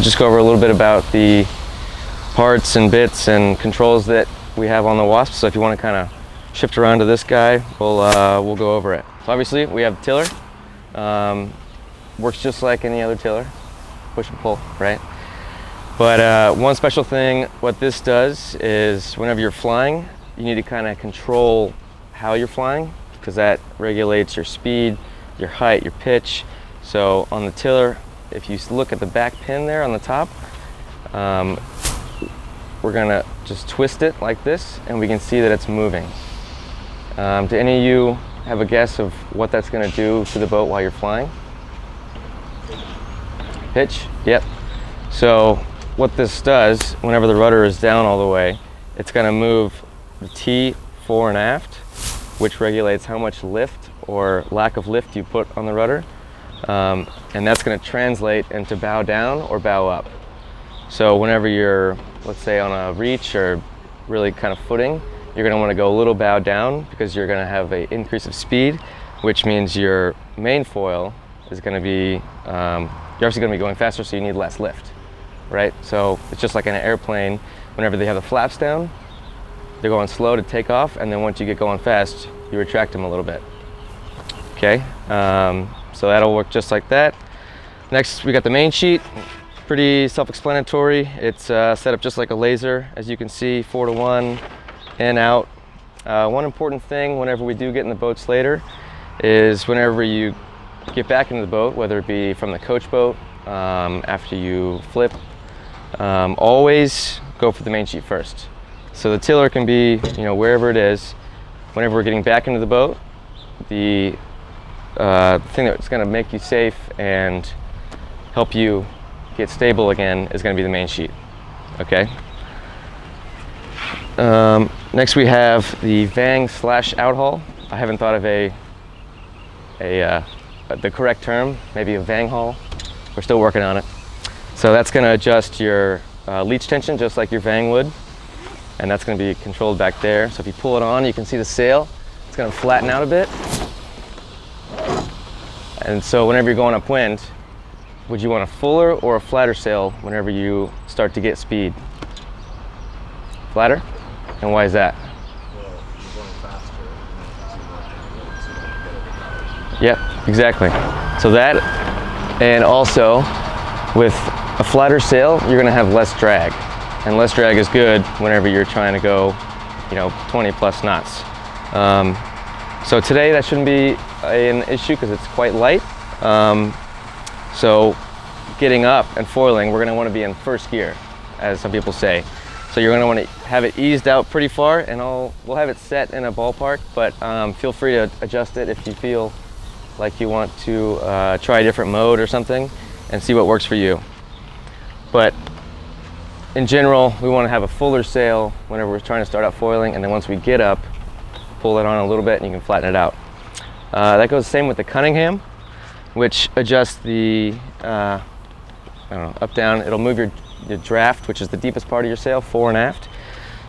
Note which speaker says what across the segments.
Speaker 1: just go over a little bit about the parts and bits and controls that we have on the Waszp. So if you want to kind of shift around to this guy, we'll go over it. So obviously we have the tiller. Works just like any other tiller, push and pull, right? But one special thing, what this does is whenever you're flying, you need to kind of control how you're flying, because that regulates your speed, your height, your pitch. So on the tiller, if you look at the back pin there on the top, we're gonna just twist it like this, and we can see that it's moving. Do any of you have a guess of what that's gonna do to the boat while you're flying? Pitch? Yep. So what this does, whenever the rudder is down all the way, it's gonna move the T fore and aft, which regulates how much lift or lack of lift you put on the rudder. And that's going to translate into bow down or bow up. So whenever you're, let's say, on a reach or really kind of footing, you're going to want to go a little bow down, because you're going to have an increase of speed, which means your main foil is going to be, you're obviously going to be going faster, so you need less lift, right? So it's just like in an airplane, whenever they have the flaps down, they're going slow to take off, and then once you get going fast, you retract them a little bit. Okay, so that'll work just like that. Next, we got the main sheet. Pretty self-explanatory. It's set up just like a laser, as you can see, 4-to-1, in, out. One important thing whenever we do get in the boats later is whenever you get back into the boat, whether it be from the coach boat, after you flip, always go for the main sheet first. So the tiller can be, wherever it is. Whenever we're getting back into the boat, the thing that's going to make you safe and help you get stable again is going to be the main sheet. Okay. Next we have the vang/out haul. I haven't thought of the correct term. Maybe a vang haul. We're still working on it. So that's going to adjust your leech tension just like your vang would. And that's going to be controlled back there. So if you pull it on, you can see the sail. It's going to flatten out a bit. And so whenever you're going upwind, would you want a fuller or a flatter sail whenever you start to get speed? Flatter? And why is that?
Speaker 2: Well, you're going faster, and
Speaker 1: Yep, exactly. So that, and also with a flatter sail, you're going to have less drag. And less drag is good whenever you're trying to go, 20 plus knots. So today that shouldn't be an issue because it's quite light. So getting up and foiling, we're going to want to be in first gear, as some people say. So you're going to want to have it eased out pretty far, and we'll have it set in a ballpark, but feel free to adjust it if you feel like you want to try a different mode or something and see what works for you. But in general, we want to have a fuller sail whenever we're trying to start out foiling, and then once we get up, pull it on a little bit and you can flatten it out. That goes the same with the Cunningham, which adjusts the up down. It'll move your draft, which is the deepest part of your sail, fore and aft.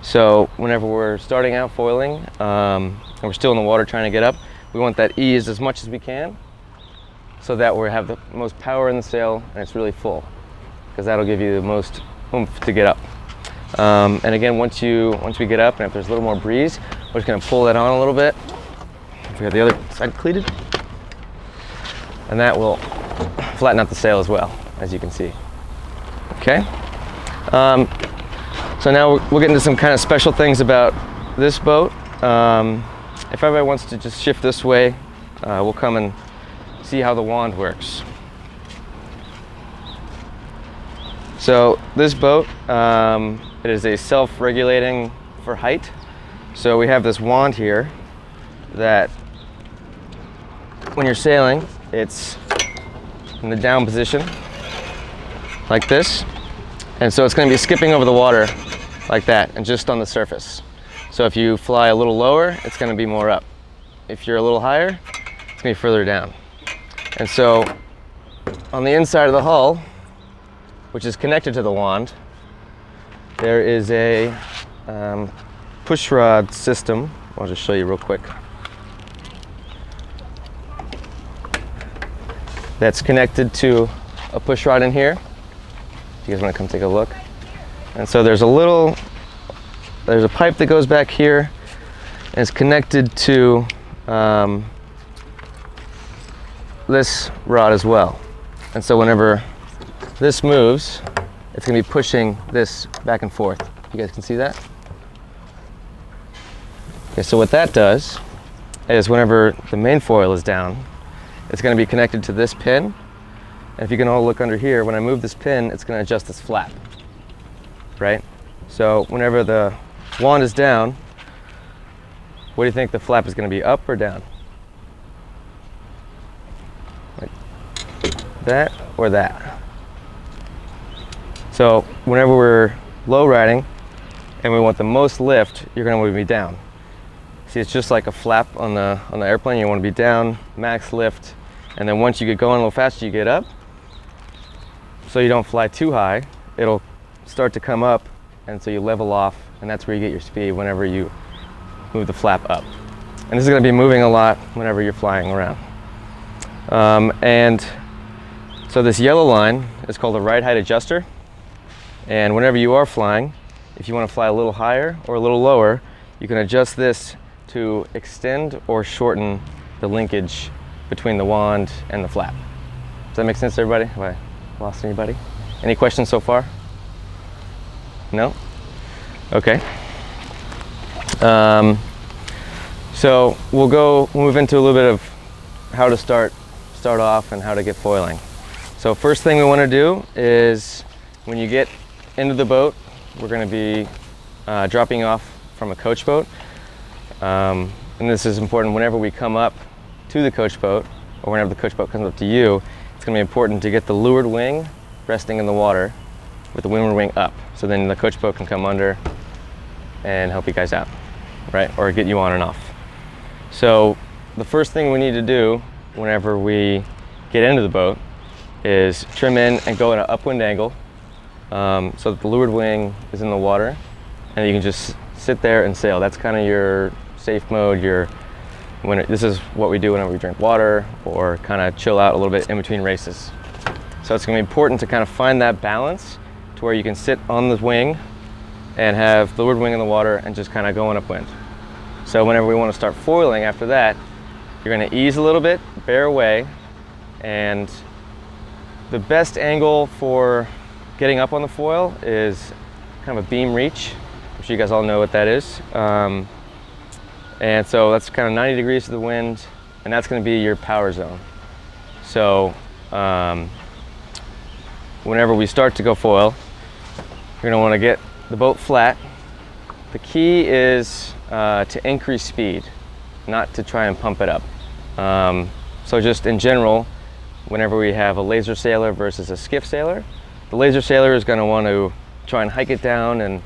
Speaker 1: So whenever we're starting out foiling and we're still in the water trying to get up, we want that eased as much as we can, so that we have the most power in the sail and it's really full, because that'll give you the most oomph to get up. And again, once we get up, and if there's a little more breeze, we're just going to pull that on a little bit. We got the other side cleated, and that will flatten out the sail as well, as you can see. Okay. So now we'll get into some kind of special things about this boat. If everybody wants to just shift this way, we'll come and see how the wand works. So this boat, it is a self-regulating for height. So we have this wand here that when you're sailing, it's in the down position like this. And so it's going to be skipping over the water like that and just on the surface. So if you fly a little lower, it's going to be more up. If you're a little higher, it's going to be further down. And so on the inside of the hull, which is connected to the wand, there is a push rod system. I'll just show you real quick. That's connected to a push rod in here. if you guys want to come take a look. And so there's a pipe that goes back here and it's connected to this rod as well. And so whenever this moves, it's going to be pushing this back and forth. You guys can see that? Okay, so what that does is whenever the main foil is down, it's going to be connected to this pin. And if you can all look under here, when I move this pin, it's going to adjust this flap, right? So whenever the wand is down, what do you think the flap is going to be, up or down? Like that or that? So whenever we're low riding and we want the most lift, you're going to be down. See, it's just like a flap on the airplane. You want to be down, max lift, and then once you get going a little faster, you get up. So you don't fly too high. It'll start to come up, and so you level off, and that's where you get your speed whenever you move the flap up. And this is going to be moving a lot whenever you're flying around. And so this yellow line is called a ride height adjuster. And whenever you are flying, if you want to fly a little higher or a little lower, you can adjust this to extend or shorten the linkage between the wand and the flap. Does that make sense to everybody? Have I lost anybody? Any questions so far? No? Okay. So we'll move into a little bit of how to start off and how to get foiling. So first thing we want to do is when you get into the boat, we're going to be dropping off from a coach boat. And this is important whenever we come up to the coach boat, or whenever the coach boat comes up to you, it's going to be important to get the leeward wing resting in the water with the windward wing up. So then the coach boat can come under and help you guys out, right? Or get you on and off. So the first thing we need to do whenever we get into the boat is trim in and go at an upwind angle so that the leeward wing is in the water, and you can just sit there and sail. That's kind of your safe mode. This is what we do whenever we drink water or kind of chill out a little bit in between races. So it's going to be important to kind of find that balance to where you can sit on the wing and have the leeward wing in the water and just kind of going upwind. So whenever we want to start foiling after that, you're going to ease a little bit, bear away, and the best angle for getting up on the foil is kind of a beam reach. I'm sure you guys all know what that is. And so that's kind of 90 degrees to the wind, and that's going to be your power zone. So whenever we start to go foil, you're going to want to get the boat flat. The key is to increase speed, not to try and pump it up. So just in general, whenever we have a laser sailor versus a skiff sailor, the laser sailor is going to want to try and hike it down and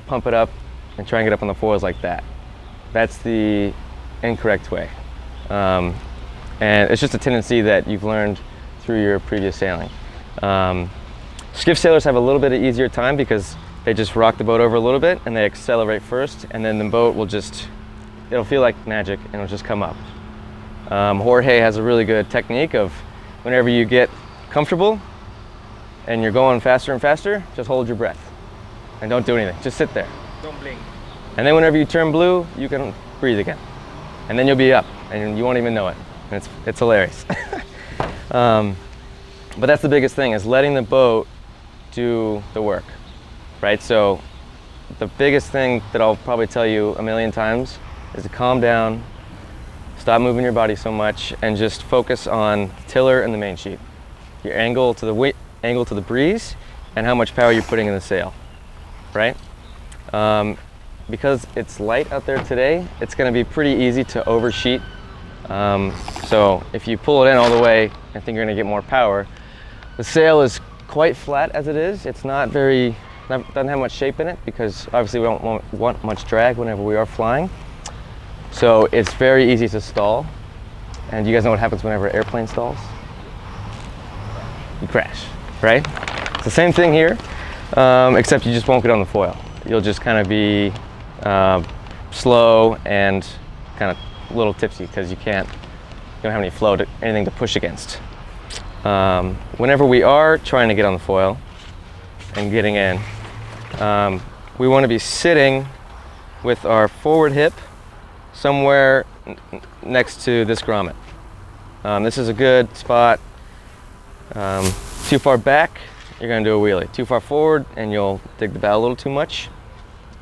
Speaker 1: pump it up and try and get up on the foils like that. That's the incorrect way. And it's just a tendency that you've learned through your previous sailing. Skiff sailors have a little bit of easier time because they just rock the boat over a little bit and they accelerate first, and then the boat will it'll feel like magic and it'll just come up. Jorge has a really good technique of whenever you get comfortable and you're going faster and faster, just hold your breath and don't do anything. Just sit there.
Speaker 2: Don't blink.
Speaker 1: And then whenever you turn blue, you can breathe again. And then you'll be up and you won't even know it. And it's hilarious. But that's the biggest thing, is letting the boat do the work, right? So the biggest thing that I'll probably tell you a million times is to calm down, stop moving your body so much, and just focus on the tiller and the main sheet. Your angle to the breeze and how much power you're putting in the sail, right? Because it's light out there today, it's going to be pretty easy to oversheet. So if you pull it in all the way and think you're going to get more power, the sail is quite flat as it is. It's doesn't have much shape in it because obviously we don't want much drag whenever we are flying. So it's very easy to stall. And you guys know what happens whenever an airplane stalls? You crash, right? It's the same thing here, except you just won't get on the foil. You'll just kind of be slow and kind of a little tipsy because you don't have any flow, anything to push against. Whenever we are trying to get on the foil, and getting in. We want to be sitting with our forward hip somewhere next to this grommet. This is a good spot. Too far back, you're going to do a wheelie. Too far forward, and you'll dig the bow a little too much.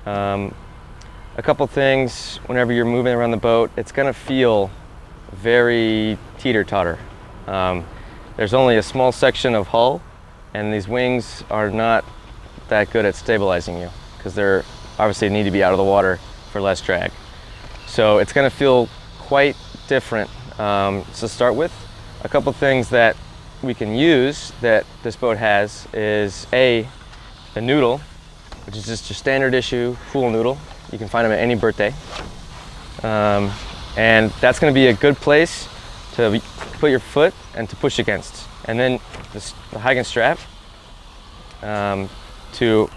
Speaker 1: A couple things, whenever you're moving around the boat, it's going to feel very teeter-totter. There's only a small section of hull, and these wings are not that good at stabilizing you because they're obviously need to be out of the water for less drag. So it's going to feel quite different to start with. A couple things that we can use that this boat has is the noodle, which is just your standard issue pool noodle. You can find them at any birthday. And that's going to be a good place to put your foot and to push against. And then the Harken strap to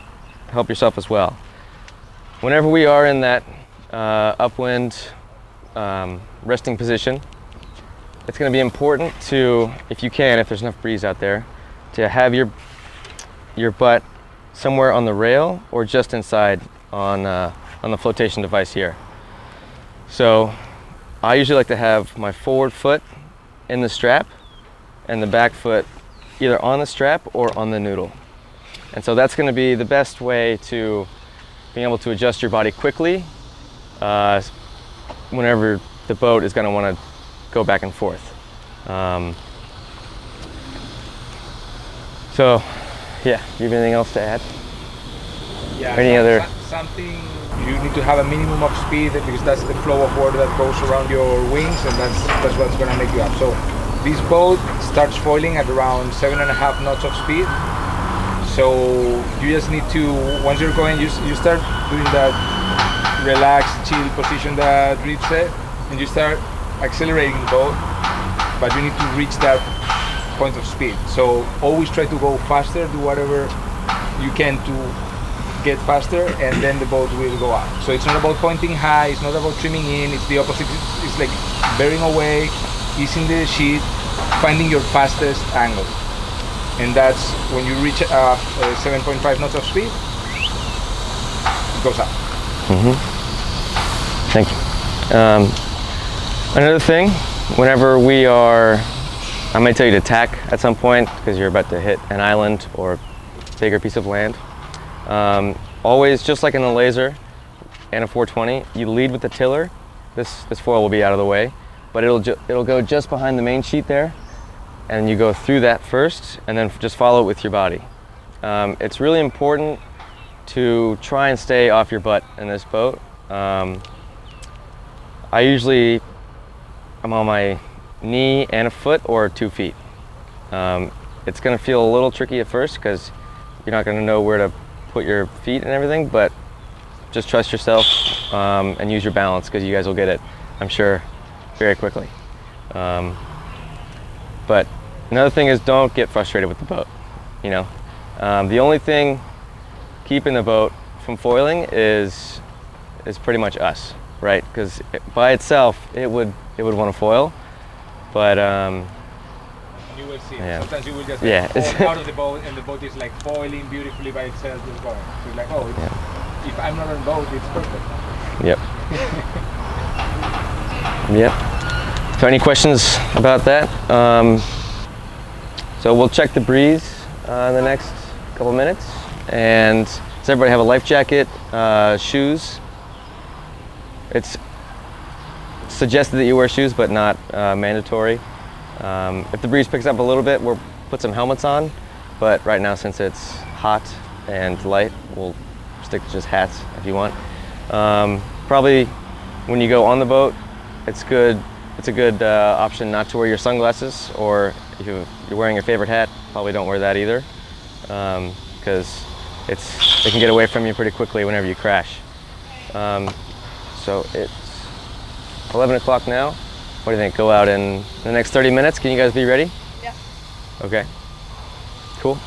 Speaker 1: help yourself as well. Whenever we are in that upwind resting position, it's going to be important to, if you can, if there's enough breeze out there, to have your butt somewhere on the rail or just inside on the flotation device here. So I usually like to have my forward foot in the strap and the back foot either on the strap or on the noodle. And so that's going to be the best way to being able to adjust your body quickly whenever the boat is going to want to go back and forth. So yeah, do you have anything else to add?
Speaker 3: Yeah,
Speaker 1: Any other?
Speaker 3: Something, you need to have a minimum of speed because that's the flow of water that goes around your wings, and that's what's going to make you up. So this boat starts foiling at around 7.5 knots of speed. So you just need to, once you're going, you start doing that relaxed, chill position that Reed said, and you start accelerating the boat, but you need to reach that point of speed. So always try to go faster, do whatever you can to get faster, and then the boat will go up. So it's not about pointing high, it's not about trimming in, it's the opposite. It's like bearing away, easing the sheet, finding your fastest angle. And that's when you reach 7.5 knots of speed, it goes up.
Speaker 1: Thank you. Another thing, whenever we are, I might tell you to tack at some point because you're about to hit an island or a bigger piece of land. Always, just like in the laser and a 420, you lead with the tiller. This foil will be out of the way, but it'll go just behind the main sheet there, and you go through that first, and then just follow it with your body. It's really important to try and stay off your butt in this boat. I'm on my knee and a foot or 2 feet. It's going to feel a little tricky at first because you're not going to know where to put your feet and everything, but just trust yourself and use your balance because you guys will get it, I'm sure, very quickly. But another thing is don't get frustrated with the boat. You know, the only thing keeping the boat from foiling is pretty much us, right? Because by itself it would want to foil, but
Speaker 3: You will see.
Speaker 1: Yeah.
Speaker 3: Sometimes you will just
Speaker 1: Yeah.
Speaker 3: fall out of the boat, and the boat is like foiling beautifully by itself, just going. So it's like, oh, if I'm not on boat, it's perfect.
Speaker 1: Yep. Yep. So any questions about that? So we'll check the breeze in the next couple minutes. And does everybody have a life jacket, shoes? It's suggested that you wear shoes, but not mandatory. If the breeze picks up a little bit, we'll put some helmets on. But right now, since it's hot and light, we'll stick to just hats if you want. Probably when you go on the boat, it's a good option not to wear your sunglasses, or if you're wearing your favorite hat, probably don't wear that either, because it can get away from you pretty quickly whenever you crash. So it's 11 o'clock now. What do you think? Go out in the next 30 minutes? Can you guys be ready?
Speaker 4: Yeah.
Speaker 1: Okay. Cool.